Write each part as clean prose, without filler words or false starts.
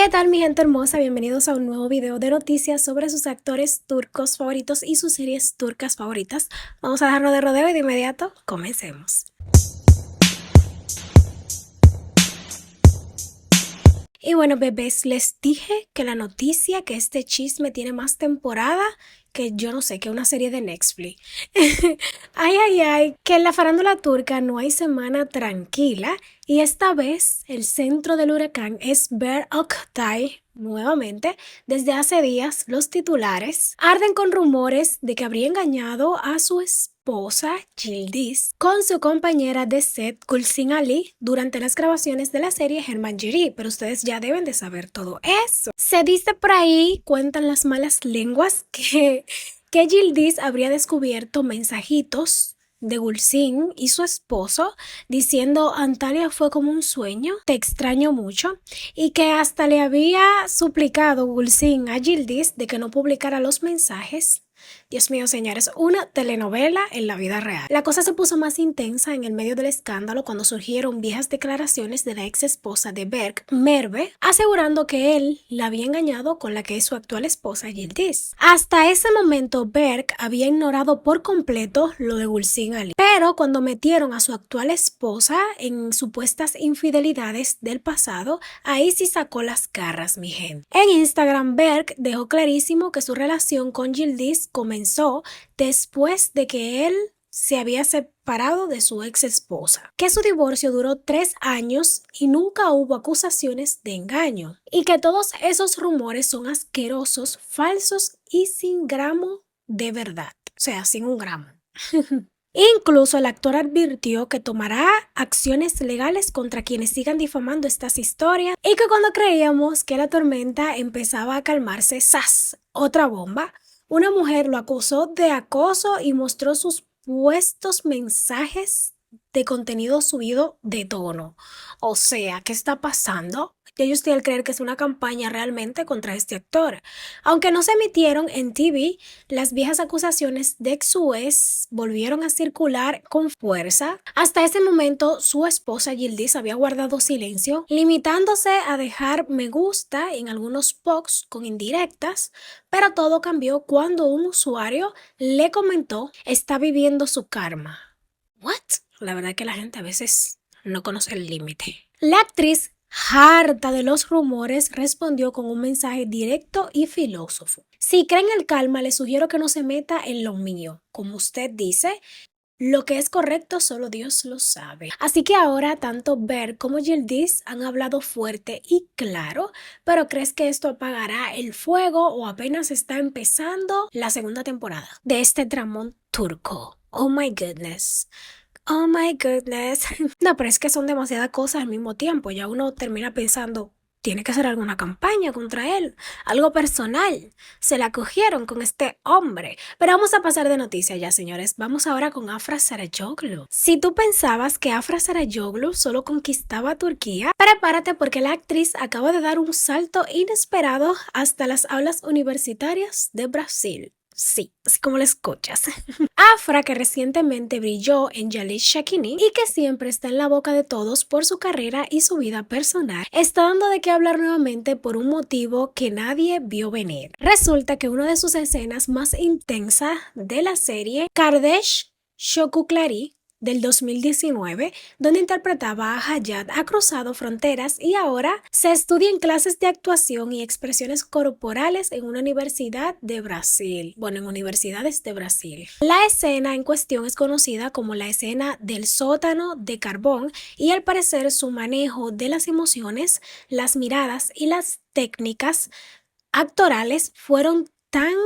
¿Qué tal, mi gente hermosa? Bienvenidos a un nuevo video de noticias sobre sus actores turcos favoritos y sus series turcas favoritas. Vamos a dejarnos de rodeo y de inmediato comencemos. Y bueno, bebés, les dije que la noticia, que este chisme tiene más temporada que yo no sé, que una serie de Netflix. Ay, que en la farándula turca no hay semana tranquila y esta vez el centro del huracán es Berk Oktay. Nuevamente, desde hace días, los titulares arden con rumores de que habría engañado a su esposa Yildiz con su compañera de set Gulsin Ali durante las grabaciones de la serie Hermanjeri, pero ustedes ya deben de saber todo eso. Se dice por ahí, cuentan las malas lenguas, que Yildiz habría descubierto mensajitos de Gulsin y su esposo diciendo: Antalya fue como un sueño, te extraño mucho, y que hasta le había suplicado Gulsin a Yildiz de que no publicara los mensajes. Dios mío, señores, una telenovela en la vida real. La cosa se puso más intensa en el medio del escándalo cuando surgieron viejas declaraciones de la ex esposa de Berk, Merve, asegurando que él la había engañado con la que es su actual esposa Yildiz. Hasta ese momento Berk había ignorado por completo lo de Gulsin Ali, pero cuando metieron a su actual esposa en supuestas infidelidades del pasado, ahí sí sacó las garras, mi gente. En Instagram, Berk dejó clarísimo que su relación con Yildiz comenzó después de que él se había separado de su ex esposa, que su divorcio duró 3 años y nunca hubo acusaciones de engaño, y que todos esos rumores son asquerosos, falsos y sin gramo de verdad, o sea, sin un gramo. Incluso el actor advirtió que tomará acciones legales contra quienes sigan difamando estas historias y que cuando creíamos que la tormenta empezaba a calmarse, ¡zas!, otra bomba. Una mujer lo acusó de acoso y mostró sus supuestos mensajes de contenido subido de tono. O sea, ¿qué está pasando? Yo estoy al creer que es una campaña realmente contra este actor. Aunque no se emitieron en TV, las viejas acusaciones de su ex volvieron a circular con fuerza. Hasta ese momento, su esposa Yildiz había guardado silencio, limitándose a dejar me gusta en algunos posts con indirectas, pero todo cambió cuando un usuario le comentó: está viviendo su karma. ¿What? La verdad que la gente a veces no conoce el límite. La actriz, harta de los rumores, respondió con un mensaje directo y filósofo. Si creen el karma, les sugiero que no se meta en lo mío. Como usted dice, lo que es correcto solo Dios lo sabe. Así que ahora tanto Berk como Yildiz han hablado fuerte y claro, pero ¿crees que esto apagará el fuego o apenas está empezando la segunda temporada de este dramón turco? Oh my goodness. Oh my goodness. No, pero es que son demasiadas cosas al mismo tiempo. Ya uno termina pensando, tiene que hacer alguna campaña contra él, algo personal. Se la cogieron con este hombre. Pero vamos a pasar de noticia ya, señores. Vamos ahora con Afra Sarayoglu. Si tú pensabas que Afra Sarayoglu solo conquistaba Turquía, prepárate porque la actriz acaba de dar un salto inesperado hasta las aulas universitarias de Brasil. Sí, así como lo escuchas. Afra, que recientemente brilló en Yalish Shakini y que siempre está en la boca de todos por su carrera y su vida personal, está dando de qué hablar nuevamente por un motivo que nadie vio venir. Resulta que una de sus escenas más intensas de la serie, Kardesh Shokuklari, del 2019, donde interpretaba a Hayat, ha cruzado fronteras y ahora se estudia en clases de actuación y expresiones corporales en una universidad de Brasil. Bueno, en universidades de Brasil. La escena en cuestión es conocida como la escena del sótano de carbón y al parecer su manejo de las emociones, las miradas y las técnicas actorales fueron tan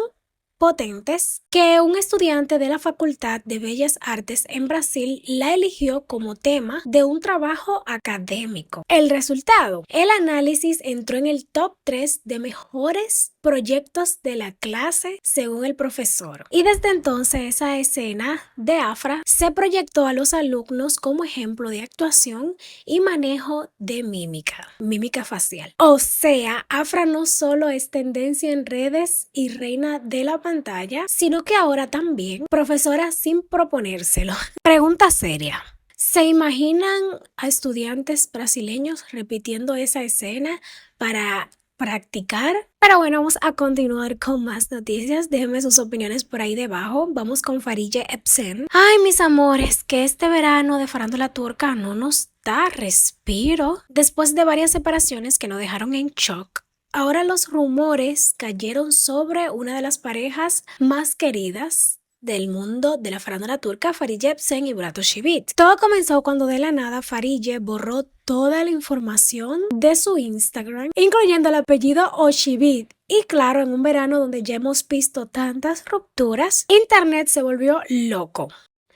potentes que un estudiante de la Facultad de Bellas Artes en Brasil la eligió como tema de un trabajo académico. El resultado, el análisis entró en el top 3 de mejores proyectos de la clase según el profesor. Y desde entonces esa escena de Afra se proyectó a los alumnos como ejemplo de actuación y manejo de mímica facial. O sea, Afra no solo es tendencia en redes y reina de la pantalla, sino que ahora también profesora sin proponérselo. Pregunta seria. ¿Se imaginan a estudiantes brasileños repitiendo esa escena para practicar. Pero bueno, vamos a continuar con más noticias. Déjenme sus opiniones por ahí debajo. Vamos con Faride Epsen. Ay, mis amores, que este verano de farándula turca no nos da respiro. Después de varias separaciones que nos dejaron en shock, ahora los rumores cayeron sobre una de las parejas más queridas del mundo de la farándula turca, Faride Epsen y Burak Özçivit. Todo comenzó cuando de la nada Faride borró toda la información de su Instagram, incluyendo el apellido Özçivit. Y claro, en un verano donde ya hemos visto tantas rupturas, internet se volvió loco.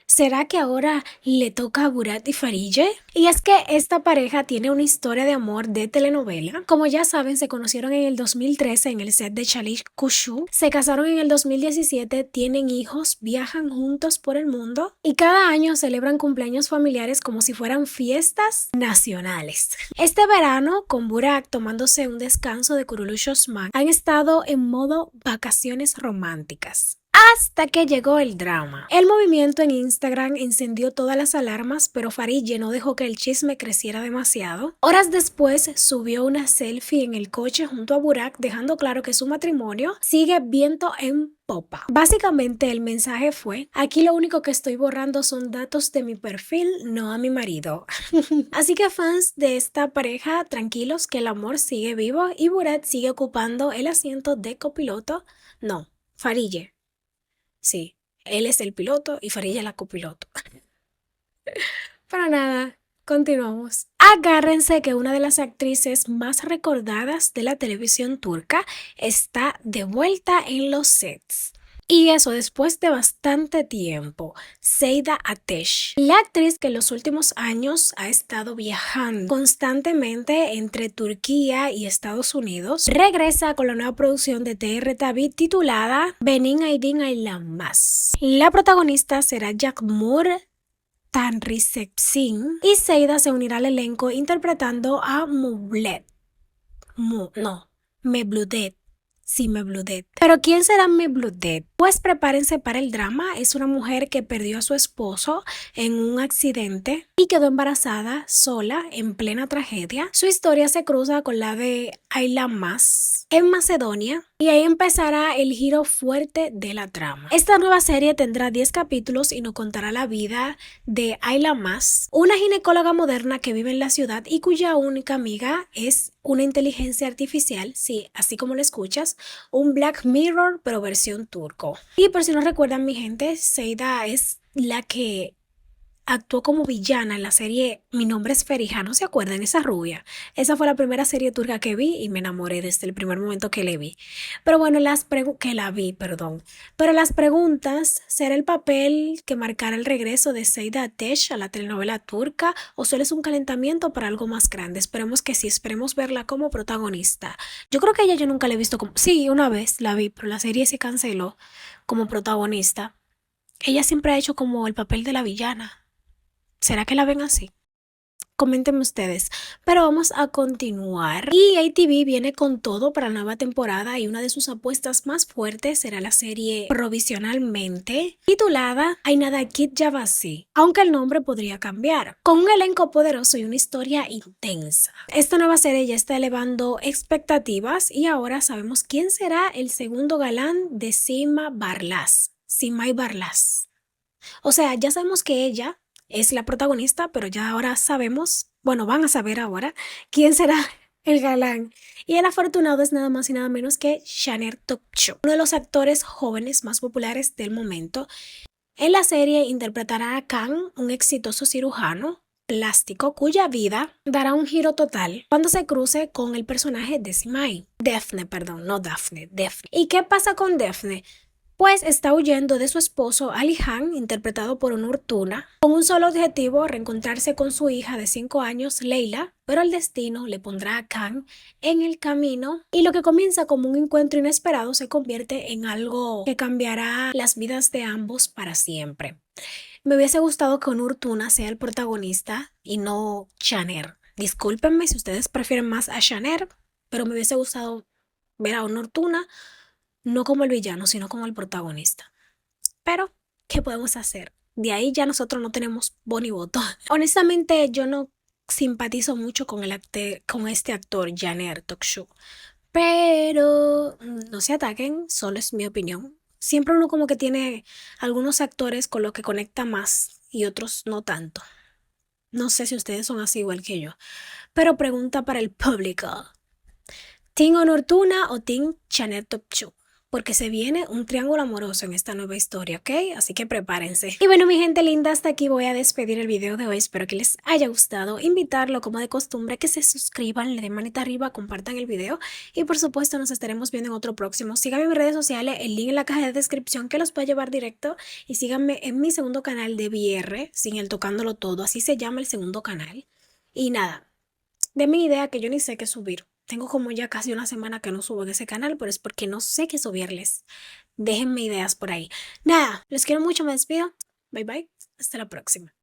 ¿Será que ahora le toca a Burak y Faride? Y es que esta pareja tiene una historia de amor de telenovela. Como ya saben, se conocieron en el 2013 en el set de Charlie Kuşu, se casaron en el 2017, tienen hijos, viajan juntos por el mundo y cada año celebran cumpleaños familiares como si fueran fiestas nacionales. Este verano, con Burak tomándose un descanso de Kuruluş Osman, han estado en modo vacaciones románticas. Hasta que llegó el drama. El movimiento en Instagram encendió todas las alarmas, pero Faride no dejó que el chisme creciera demasiado. Horas después subió una selfie en el coche junto a Burak, dejando claro que su matrimonio sigue viento en popa. Básicamente el mensaje fue: aquí lo único que estoy borrando son datos de mi perfil, no a mi marido. Así que fans de esta pareja, tranquilos que el amor sigue vivo y Burak sigue ocupando el asiento de copiloto. No, Faride. Sí, él es el piloto y Faride la copiloto. Para nada, continuamos. Agárrense que una de las actrices más recordadas de la televisión turca está de vuelta en los sets. Y eso después de bastante tiempo. Ceyda Ateş, la actriz que en los últimos años ha estado viajando constantemente entre Turquía y Estados Unidos, regresa con la nueva producción de TR Tabi titulada Benim Aydin Aylanmaz. La protagonista será Yağmur Tanrısepsin y Ceyda se unirá al elenco interpretando a Mevludet. Sí, Mevludet. ¿Pero quién será Mevludet? Pues prepárense para el drama. Es una mujer que perdió a su esposo en un accidente y quedó embarazada sola en plena tragedia. Su historia se cruza con la de Aylanmaz en Macedonia y ahí empezará el giro fuerte de la trama. Esta nueva serie tendrá 10 capítulos y nos contará la vida de Aylanmaz, una ginecóloga moderna que vive en la ciudad y cuya única amiga es una inteligencia artificial, sí, así como lo escuchas, un Black Mirror pero versión turco. Y por si no recuerdan, mi gente, Ceyda es la que actuó como villana en la serie Mi nombre es Feriha, ¿no se acuerdan? Esa rubia. Esa fue la primera serie turca que vi y me enamoré desde el primer momento que le vi. Pero bueno, Pero las preguntas, ¿será el papel que marcará el regreso de Ceyda Ateş a la telenovela turca o solo es un calentamiento para algo más grande? Esperemos que sí, esperemos verla como protagonista. Yo creo que ella yo nunca la he visto como... Sí, una vez la vi, pero la serie se canceló como protagonista. Ella siempre ha hecho como el papel de la villana. ¿Será que la ven así? Coméntenme ustedes, pero vamos a continuar. Y ATV viene con todo para la nueva temporada y una de sus apuestas más fuertes será la serie provisionalmente titulada Aynadaki Javasi, aunque el nombre podría cambiar, con un elenco poderoso y una historia intensa. Esta nueva serie ya está elevando expectativas y ahora sabemos quién será el segundo galán de Simay Barlas. O sea, ya sabemos que ella es la protagonista, pero ya ahora sabemos, bueno, van a saber ahora quién será el galán. Y el afortunado es nada más y nada menos que Şaner Topçu, uno de los actores jóvenes más populares del momento. En la serie interpretará a Can, un exitoso cirujano plástico cuya vida dará un giro total cuando se cruce con el personaje de Simay. Defne. ¿Y qué pasa con Defne? Pues está huyendo de su esposo Alihan, interpretado por Onur Tuna, con un solo objetivo: reencontrarse con su hija de 5 años, Leila, pero el destino le pondrá a Can en el camino y lo que comienza como un encuentro inesperado se convierte en algo que cambiará las vidas de ambos para siempre. Me hubiese gustado que Onur Tuna sea el protagonista y no Şaner. Discúlpenme si ustedes prefieren más a Şaner, pero me hubiese gustado ver a Onur Tuna no como el villano, sino como el protagonista. Pero, ¿qué podemos hacer? De ahí ya nosotros no tenemos voz ni voto. Honestamente, yo no simpatizo mucho con este actor, Şaner Topçu. Pero no se ataquen, solo es mi opinión. Siempre uno como que tiene algunos actores con los que conecta más y otros no tanto. No sé si ustedes son así igual que yo. Pero pregunta para el público. ¿Team Honor Tuna o Team Chanet Topchu? Porque se viene un triángulo amoroso en esta nueva historia, ¿ok? Así que prepárense. Y bueno, mi gente linda, hasta aquí voy a despedir el video de hoy. Espero que les haya gustado. Invitarlo, como de costumbre, que se suscriban, le den manita arriba, compartan el video. Y por supuesto, nos estaremos viendo en otro próximo. Síganme en mis redes sociales, el link en la caja de descripción que los puede llevar directo. Y síganme en mi segundo canal de VR, sin el tocándolo todo. Así se llama el segundo canal. Y nada, de mi idea que yo ni sé qué subir. Tengo como ya casi una semana que no subo en ese canal, pero es porque no sé qué subirles. Déjenme ideas por ahí. Nada, les quiero mucho, me despido. Bye bye. Hasta la próxima.